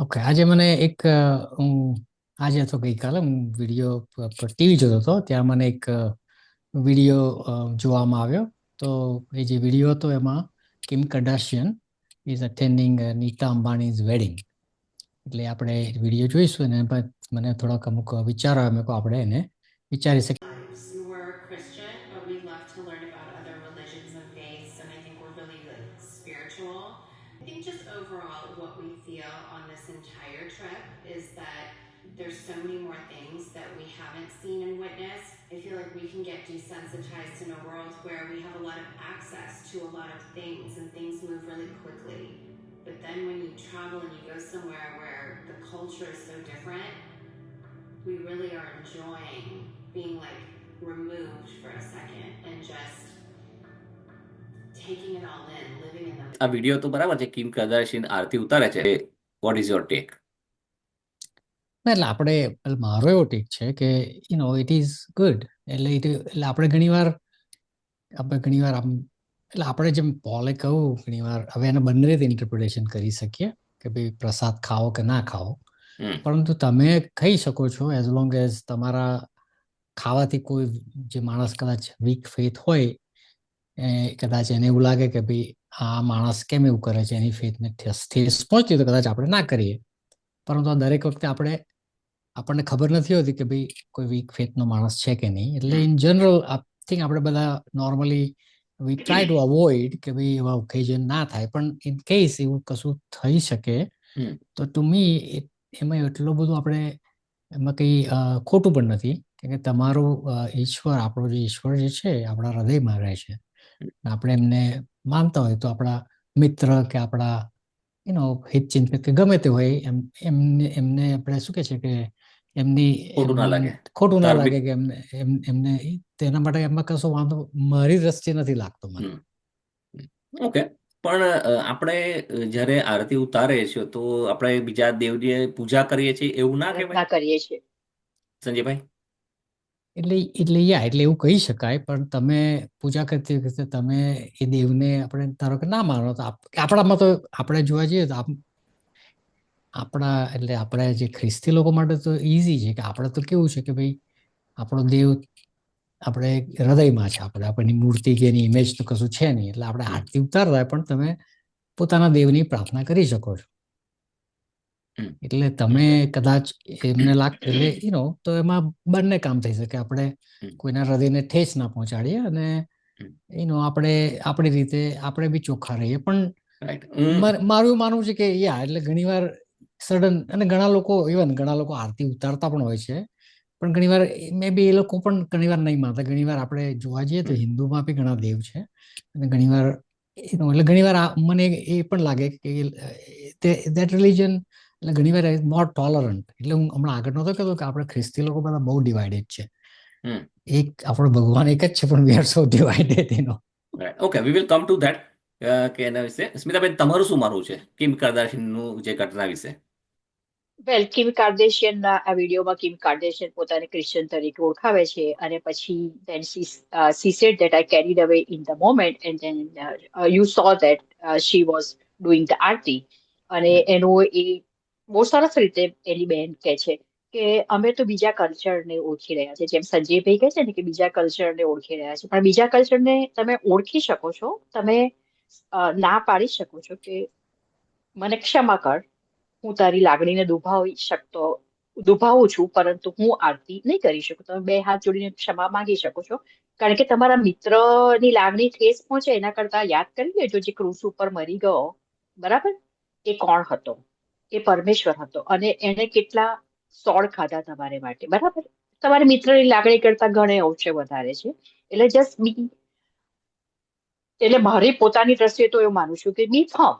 Okay, આજે મને હું આજે અથવા ગઈકાલે હું વિડીયો પર ટીવી જોતો હતો. ત્યાં મને એક વિડીયો જોવામાં આવ્યો. તો એ જે વિડીયો હતો એમાં Kim Kardashian is attending Nita Ambani's wedding. એટલે આપણે વિડીયો જોઈશું અને એમાં મને થોડાક અમુક વિચારો આવ્યા. મેં કહ્યું આપણે એને વિચારી શકીએ. We're Christian, but we love to learn about other religions and faiths, and I think we're really like spiritual. I think just overall, what we feel on this entire trip is that there's so many more things that we haven't seen and witnessed. I feel like we can get desensitized in a world where we have a lot of access to a lot of things and things move really quickly. But then when you travel and you go somewhere where the culture is so different, we really are enjoying being like removed for a second and just taking it all in, living in the આ video તો બરાબર છે, Kim Kardashian આરતી ઉતારે છે. What is your take? એટલે મારો એવો ટેક છે કે ઇટ ઇઝ ગુડ. એટલે આપણે ઘણીવાર આપણે જેમ પોલે કહ્યું ઘણીવાર, હવે એને બંને રીતે ઇન્ટરપ્રિટેશન કરી શકીએ કે ભાઈ પ્રસાદ ખાઓ કે ના ખાઓ. પરંતુ તમે ખાઈ શકો છો એઝ લોંગ એઝ તમારા ખાવાથી કોઈ જે માણસ કદાચ વીક ફેથ હોય, કદાચ એને એવું લાગે કે ભાઈ આ માણસ કેમ એવું કરે છે, એની ફેથને ઠેસ પહોંચી તો કદાચ આપણે ના કરીએ. પરંતુ આ દરેક વખતે આપણને ખબર નથી હોતી કે ભાઈ કોઈ વીક ફેથનો માણસ છે કે નહીં. એટલે ઇન જનરલ આઈ થિંક આપણે બધા normally V try to avoid કે ભાઈ એવા ઓકેઝન ના થાય. પણ ઇન કેસ એવું કશું થઈ શકે તો ટુ મી એમાં એટલું બધું આપણે એમાં કંઈ ખોટું પણ નથી. કે તમારું ઈશ્વર, આપણો જે ઈશ્વર જે છે આપણા હૃદયમાં રહે છે. આપણે એમને માનતા હોય તો આપણા મિત્ર કે આપણા હિતચિંતક કે ગમે તે હોય એમને આપણે શું કે છે કે એમની ખોટું ના લાગે કે એમને તેના માટે એમાં કશો વાંધો મારી દ્રષ્ટિએ નથી લાગતો મને. ઓકે, પણ આપણે જ્યારે આરતી ઉતારે છે તો આપણે બીજા દેવની પૂજા કરીએ છીએ એવું ના કહેવાય કરીએ છીએ સંજયભાઈ? એટલે એવું કહી શકાય. પણ તમે પૂજા કરતી વખતે તમે એ દેવને આપણે ધારો કે ના માનો તો આપણામાં તો આપણે જોવા જઈએ તો આપણે જે ખ્રિસ્તી લોકો માટે તો ઈઝી છે કે આપણે તો કેવું છે કે ભાઈ આપણો દેવ આપણે હૃદયમાં છે. આપણની મૂર્તિ કે એની ઇમેજ તો કશું છે નહીં. એટલે આપણે આરતી ઉતારતા પણ તમે પોતાના દેવની પ્રાર્થના કરી શકો છો. એટલે તમે કદાચ એમને એટલે તો એમાં બંને કામ થઈ શકે. આપણે કોઈના હૃદયને ઠેસ ના પહોંચાડીએ અને આપણે આપણી રીતે આપણે બી ચોખ્ખા રહીએ. પણ મારું એવું માનવું છે કે એટલે ઘણીવાર સડન અને ઘણા લોકો આરતી ઉતારતા પણ હોય છે. પણ ઘણીવાર મે બી એ લોકો પણ ઘણીવાર નહીં માનતા. ઘણીવાર આપણે જોવા જઈએ તો હિન્દુમાં બી ઘણા દેવ છે અને ઘણીવાર એટલે ઘણીવાર મને એ પણ લાગે કે દેટ રિલિજન એટલે ઘણીવાર મોર ટોલરન્ટ. એટલે હું હમણાં આગળ નહોતો કહેતો કે આપણે ખ્રિસ્તી લોકો બધા બહુ ડિવાઇડેડ છે. એક આપણો ભગવાન એક જ છે પણ we are so divided. Okay, we will come to that કે એના વિશે. સ્મિતાબેન, તમારું શું માનવું છે કિમ કર્દાશિયનનું જે ઘટના વિશે? વેલ, કિમ કાર્ડેશિયનના આ વિડીયોમાં કિમ કાર્ડેશિયન પોતાને ક્રિશ્ચિયન તરીકે ઓળખાવે છે અને પછી then she said that I carried away in the moment and then you saw that she was doing the આરતી. અને એનો એ બહુ સરસ રીતે એની બેન કહે છે કે અમે તો બીજા કલ્ચરને ઓળખી રહ્યા છે. જેમ સંજયભાઈ કહે છે ને કે બીજા કલ્ચરને ઓળખી રહ્યા છે, પણ બીજા કલ્ચરને તમે ઓળખી શકો છો, તમે ના પાડી શકો છો કે મને ક્ષમા કર, હું તારી લાગણીને દુભાવું છું, પરંતુ હું આરતી નહીં કરી શકું. તમે બે હાથ જોડીને ક્ષમા માંગી શકો છો, કારણ કે તમારા મિત્રની લાગણી ઠેસ પહોંચે એના કરતા યાદ કરી લેજો જે ક્રૂસ ઉપર મરી ગયો, બરાબર, એ કોણ હતો? એ પરમેશ્વર હતો અને એને કેટલા સોળ ખાધા તમારે માટે, બરાબર? તમારી મિત્રની લાગણી કરતા ઘણે અંશે વધારે છે. એટલે મારી પોતાની દ્રષ્ટિએ તો એવું માનું છું કે be firm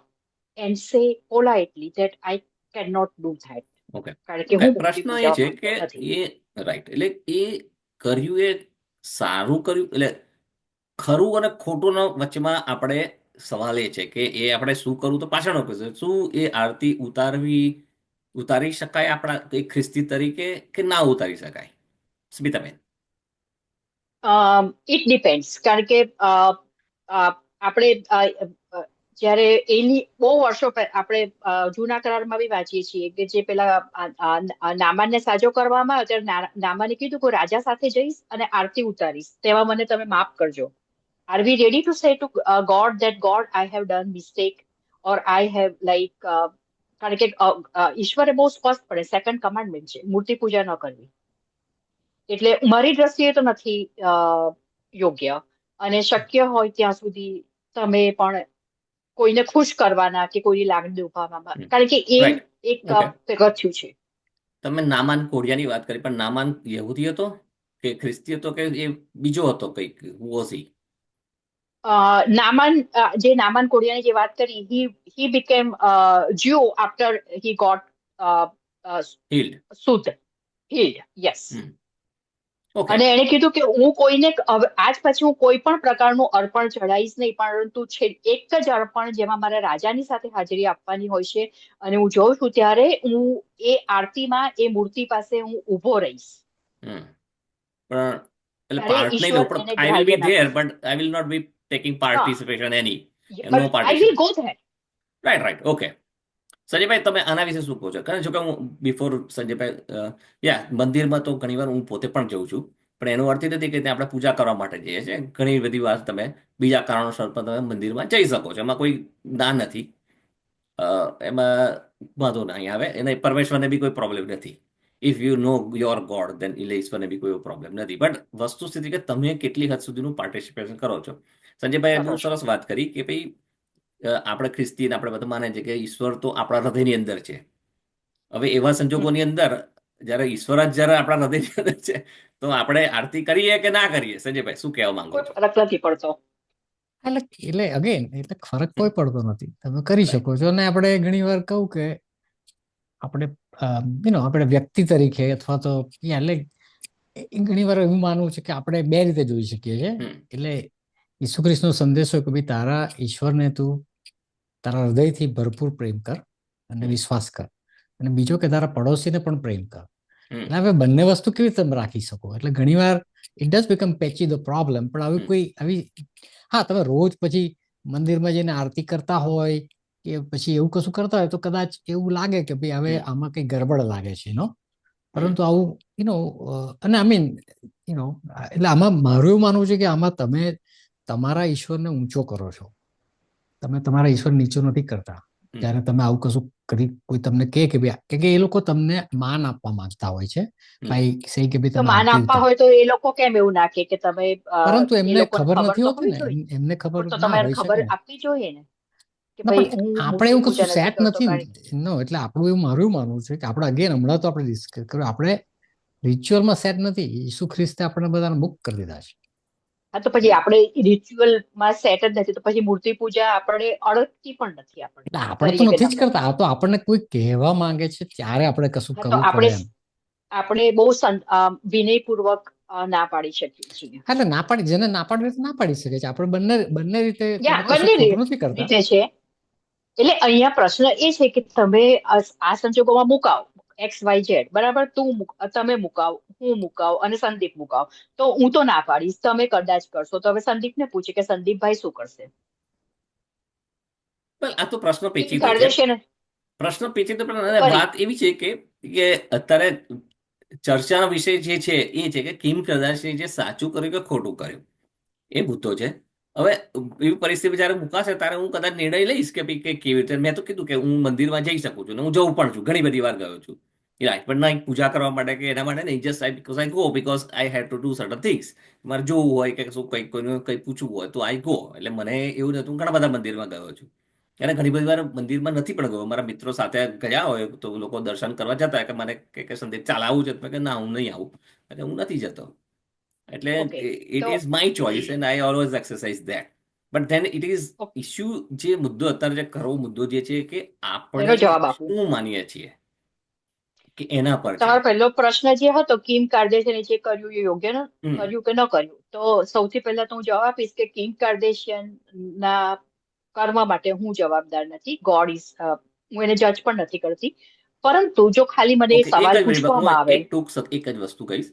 and say politely that I cannot do that. Okay, કારણ કે હું પ્રશ્ન એ છે કે એ રાઈટ એટલે એ કર્યું એ સારું કર્યું, એટલે ખરું અને ખોટું વચ્ચેમાં આપણે સવાલ એ છે કે એ આપણે શું કરવું તો પાછળનો question. શું એ આરતી ઉતારી શકાય આપણા એક ખ્રિસ્તી તરીકે કે ના ઉતારી શકાય? સ્મિતાબેન. ઇટ ડિપેન્ડ્સ, કારણ કે આપણે જ્યારે એની બહુ વર્ષો આપણે જૂના કરારમાં બી વાંચીએ છીએ કે જે પેલા નામાનને સાજો કરવામાં આવ્યો ત્યારે નામાને કીધું કે રાજા સાથે જઈશ અને આરતી ઉતારીશ તેમાં મને તમે માફ કરજો. Are we ready to say to God that God, I have done mistake or I have કારણ કે ઈશ્વરે બહુ સ્પષ્ટપણે સેકન્ડ કમાન્ડમેન્ટ છે મૂર્તિ પૂજા ન કરવી. એટલે મારી દ્રષ્ટિએ તો નથી યોગ્ય અને શક્ય હોય ત્યાં સુધી તમે પણ કોઈને ખુશ કરવાના કે કોઈની લાગણી દુભાવવામાં કારણ કે એ રાઈટ એક ઓકે પગથિયું છે. તમે નામાન કોડિયાની વાત કરી પણ નામાન યહૂદી હતો કે ખ્રિસ્તી હતો કે એ બીજો હતો કંઈક વોઝ હી જે નામાન કોડિયાની જે વાત કરી he became Jew after he got હીલ્ડ શુદ્ધ healed. Yes. ઓકે અને એને કીધું કે હું કોઈને આજ પછી હું કોઈ પણ પ્રકારનું અર્પણ ચડાવીશ નહીં પરંતુ એક જ અર્પણ જેમાં મારે રાજાની સાથે હાજરી આપવાની હોય છે અને હું જોઉં છું ત્યારે હું એ આરતીમાં એ મૂર્તિ પાસે હું ઊભો રહીશ. પણ એટલે ત્યારે પાર્ટ નહીં ઈશ્વર લઉં પણ એને આઈ વિલ ગ્રાહ્ય બી ના ધેર કરશે. But I will not be taking હા participation any no but I will participation go there. Right right okay સંજયભાઈ તમે આના વિશે શું કહો છો કારણ જો કે હું બિફોર સંજયભાઈ મંદિરમાં તો ઘણીવાર હું પોતે પણ જઉં છું પણ એનો અર્થ એ નથી કે ત્યાં આપણે પૂજા કરવા માટે જઈએ છીએ ઘણી બધી વાર તમે બીજા કારણોસર પણ તમે મંદિરમાં જઈ શકો છો એમાં કોઈ ના નથી એમાં વાંધો નહીં આવે એને પરમેશ્વરને બી કોઈ પ્રોબ્લેમ નથી if you know your god then ઈશ્વરને બી કોઈ પ્રોબ્લેમ નથી બટ વસ્તુ સ્થિતિ કે તમે કેટલી હદ સુધીનું પાર્ટિસિપેશન કરો છો સંજયભાઈએ બહુ સરસ વાત કરી કે ભાઈ આપણે ખ્રિસ્તીને આપણે બધા માને છે કે ઈશ્વર તો આપણા હૃદયની અંદર છે હવે એવા સંજોગોની અંદર જ્યારે ઈશ્વર જ જ્યારે આપણા હૃદયની અંદર છે તો આપણે આરતી કરીએ કે ના કરીએ સંજયભાઈ શું કહેવા માંગો છો ફરક નથી પડતો. એટલે અગેન એટલે ફરક કોઈ પડતો નથી તમે કરી શકો છો અને આપણે ઘણી વાર કહું કે આપણે આપણે વ્યક્તિ તરીકે અથવા તો એટલે ઘણી વાર એવું માનવું છે કે આપણે બે રીતે જોઈ શકીએ છીએ એટલે ઈસુ ખ્રિસ્તનો સંદેશો કે ભાઈ તારા ઈશ્વરને તું તારા હૃદયથી ભરપૂર પ્રેમ કર અને વિશ્વાસ કર અને બીજો કે તારા પડોશીને પણ પ્રેમ કર. એટલે હવે બંને વસ્તુ કેવી રીતે તમે રાખી શકો એટલે ઘણીવાર it does become patchy the problem પણ આવી હા તમે રોજ પછી મંદિરમાં જઈને આરતી કરતા હોય કે પછી એવું કશું કરતા હોય તો કદાચ એવું લાગે કે ભાઈ હવે આમાં કઈ ગરબડ લાગે છે પરંતુ આવું અને આઈ મીન એટલે આમાં મારું એવું માનવું છે કે આમાં તમે તમારા ઈશ્વરને ઊંચો કરો છો તમે તમારા ઈશ્વર નીચો નથી કરતા ત્યારે તમે આવું કશું કરી કોઈ તમને કે ભાઈ કે એ લોકો તમને માન આપવા માંગતા હોય છે ભાઈ સહી કે ભાઈ તો તમે માન આપવા હોય તો એ લોકો કેમ એવું ના કે તમે પરંતુ એ એમને લોકોને ખબર ખબર નથી તો હોતી હોવી જોઈએ ને એમને ખબર તો ના તમારે હોય ખબર શકે ને આપવી જોઈએ ને કે ના ભાઈ પણ હું આપણે મૂર્તિ એવું પૂજા કશું નથી સેટ કરતો નથી નો એટલે આપણું એવું મારું એવું માનવું છે કે આપણે અગેન હમણાં તો આપણે ડિસ્કસ કર્યું આપણે રિચ્યુઅલમાં સેટ નથી ઈસુ ખ્રિસ્તે આપણને બધાને મુક્ત કરી દીધા છે. હા તો પછી આપણે રિચ્યુઅલ માં સેટ જ નથી તો પછી મૂર્તિ પૂજા આપણે અડકતી પણ નથી એટલે આપણે આપણે તો કરીએ કે નથી ના જ કરીએ. કરતા આ તો આપણને કોઈ કહેવા માંગે છે ત્યારે આપણે કશું હા તો કરવું પડે એમ આપણે બહુ વિનયપૂર્વક ના પાડી શકીએ છીએ. એટલે ના પાડી જેને ના પાડવી હોય તો ના પાડી શકે છે આપણે બંને રીતે તમે કશું બંને ખોટું નથી કરતા રીતે છે. એટલે અહીંયા પ્રશ્ન એ છે કે તમે આ સંજોગોમાં મુકાવ XYZ બરાબર તમે મુકાવ હું મુકાવ અને સંદીપ મુકાવ તો હું તો ના પાડીશ તમે કદાચ કરશો તો હવે સંદીપને પૂછે કે સંદીપભાઈ શું કરશે. આ તો પ્રશ્ન કિમ પેચીદો છે કાર્દાશિયન પ્રશ્ન પેચીદો પણ વાત એવી છે કે અત્યારે ચર્ચાનો વિષય જે છે એ છે કે કિમ કાર્દાશિયને જે સાચું કર્યું કે ખોટું કર્યું એ મુદ્દો છે. હવે એવી પરિસ્થિતિ જયારે મુકાશે ત્યારે હું કદાચ નિર્ણય લઈશ કે ભાઈ કેવી રીતે મેં તો કીધું કે હું મંદિરમાં જઈ શકું છું ને હું જઉં પણ છું ઘણી બધી વાર ગયો છું રાઈટ પણ ના પૂજા કરવા માટે કે એના માટે નહીં just I go because I have to do certain things મારે જોવું હોય કે શું કોઈનું કંઈ પૂછવું હોય તો આઈ ગો એટલે મને એવું નથી હું ઘણા બધા મંદિરમાં ગયો છું અને ઘણી બધી વાર મંદિરમાં નથી પણ ગયો મારા મિત્રો સાથે ગયા હોય તો લોકો દર્શન કરવા જતા કે મને કે સંદીપ ચાલ આવું છે કે ના હું નહીં આવું એટલે હું નથી જતો એટલે it is my choice and I always exercise that but then it is issue જે મુદ્દો અત્યારે જે ખરો મુદ્દો જે છે કે આપણે શું માનીએ છીએ કે એના પર છે. તમારો પહેલો પ્રશ્ન જે હતો કિમ કાર્દાશિયને જે કર્યું એ યોગ્ય કર્યું કે ન કર્યું તો સૌથી પહેલા તો હું જવાબ આપીશ કે કિમ કાર્દાશિયન ના કર્મ માટે હું જવાબદાર નથી. ગોડ ઇઝ હું એને જજ પણ નથી કરતી પરંતુ જો ખાલી મને સવાલ પૂછવામાં આવે એક જ વસ્તુ કહીશ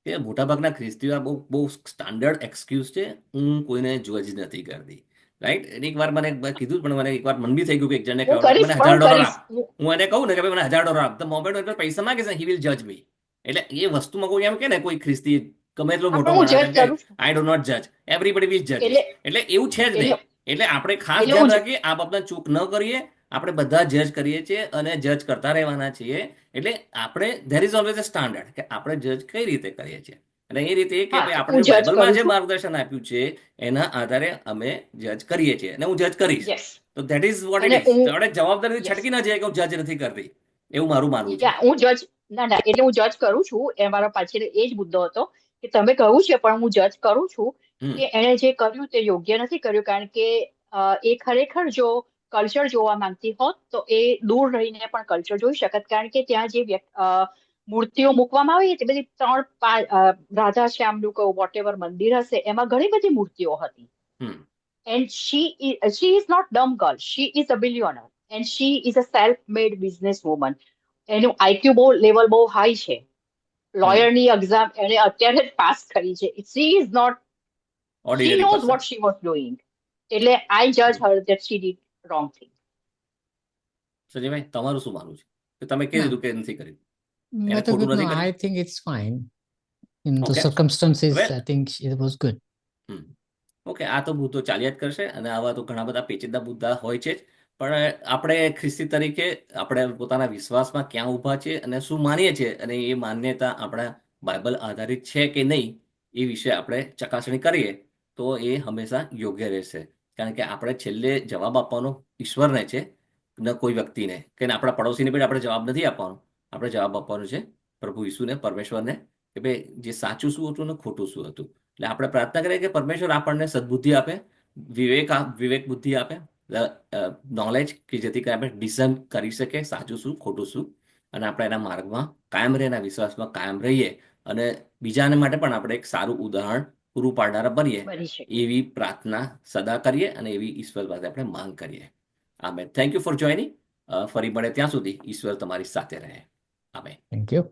કે મોટાભાગના ખ્રિસ્તીઓ બહુ સ્ટાન્ડર્ડ એક્સક્યુઝ છે હું કોઈને જજ નથી કરતી રાઈટ. એકવાર મને કીધું પણ મને એકવાર મન બી થઈ ગયું કે એક જણને હું કહેવાનું કે કરીશ મને પણ હું $1000 કરીશ આપ. હું એને કહું ને કે ભાઈ મને $1000 આપ, ધ મોમેન્ટ એટલે પૈસા માંગે છે હી વિલ જજ મી. એટલે એ વસ્તુમાં કોઈ એમ કે ને કોઈ ખ્રિસ્તી ગમે એટલો હા, મોટો પણ હું માણસ જજ એમ કે કરું છું આઈ ડો નોટ જજ, એવરીબડી વિલ જજીસ. એટલે એટલે એવું છે જ નહીં. એટલે એટલે આપણે ખાસ એટલે ધ્યાન હું રાખીએ આ બાબતના ચૂક ન કરીએ. આપણે બધા જજ કરીએ છીએ અને જજ કરતા રહેવાના છીએ. એટલે આપણે there is always a standard કે આપણે જજ કઈ રીતે કરીએ છીએ. અને એ રીતે કે હા ભાઈ તો આપણે હું જજ બાઇબલમાં કરું જે છું. માર્ગદર્શન આપ્યું છે એના આધારે અમે જજ કરીએ છીએ અને હું જજ કરીશ. યસ. તો ધેટ ઇઝ વોટ ઇટ અને ઇઝ. હું આપણે જવાબદારી યસ છટકી ના જાય કે હું જજ નથી કરતી, એવું મારું માનવું છે. હું જજ ના ના એટલે હું જજ કરું છું. એ મારા પાછળ એ જ મુદ્દો હતો કે તમે કહ્યું છે પણ હું જજ કરું છું હમ કે એણે જે કર્યું તે યોગ્ય નથી કર્યું, કારણ કે એ ખરેખર જો કલ્ચર જોવા માંગતી હોત તો એ દૂર રહીને પણ કલ્ચર જોઈ શકત, કારણ કે ત્યાં જે મૂર્તિઓ મૂકવામાં આવી હતી બધી 3-5 રાધા શ્યામનું કહું વોટ એવર મંદિર હશે એમાં ઘણી બધી મૂર્તિઓ હતી. હમ And she is not dumb girl. She is a billionaire and she is a self-made businesswoman. એનું આઈક્યુ લેવલ બહુ હાઈ છે. હમ લોયરની એક્ઝામ એને અત્યારે જ પાસ કરી છે. She ordinary knows person. what she was doing. એટલે I judge her that she did wrong thing. સંજયભાઈ તમારું શું માનવું છે કે તમે કહી ના દીધું કે નથી કર્યું, એને મેં તો ખોટું કીધું નથી no, કર્યું? I think it's fine in the okay. circumstances. હવે I think it was good. Okay, આ તો મુદ્દો ચાલ્યા જ કરશે અને આવા તો ઘણા બધા પેચીદા મુદ્દા હોય છે જ. પણ આપણે ખ્રિસ્તી તરીકે આપણે પોતાના વિશ્વાસમાં ક્યાં ઊભા છે અને શું માનીએ છીએ અને એ માન્યતા આપણા બાઇબલ આધારિત છે કે નહીં એ વિશે આપણે ચકાસણી કરીએ તો એ હંમેશા યોગ્ય રહેશે. કારણ કે આપણે છેલ્લે જવાબ આપવાનો ઈશ્વરને છે, ન કોઈ વ્યક્તિને કે આપણા પડોશીને પણ આપણે જવાબ નથી આપવાનો. આપણે જવાબ આપવાનો છે પ્રભુ ઈસુને, પરમેશ્વરને, કે ભાઈ જે સાચું શું હતું ને ખોટું શું હતું. એટલે આપણે પ્રાર્થના કરીએ કે પરમેશ્વર આપણને સદબુદ્ધિ આપે, વિવેક બુદ્ધિ આપે, નોલેજ, કે જેથી કરીને આપણે ડિસર્ન કરી શકીએ સાચું શું ખોટું શું, અને આપણે એના માર્ગમાં કાયમ રહીએ, એના વિશ્વાસમાં કાયમ રહીએ અને બીજાને માટે પણ આપણે એક સારું ઉદાહરણ પૂરું પાડનારા બનીએ બની શકે. એવી પ્રાર્થના સદા કરીએ અને એવી ઈશ્વર પાસે આપણે માંગ કરીએ. Amen. Thank you for joining. ફરી મળે ત્યાં સુધી ઈશ્વર તમારી સાથે રહે. આમેન. Thank you.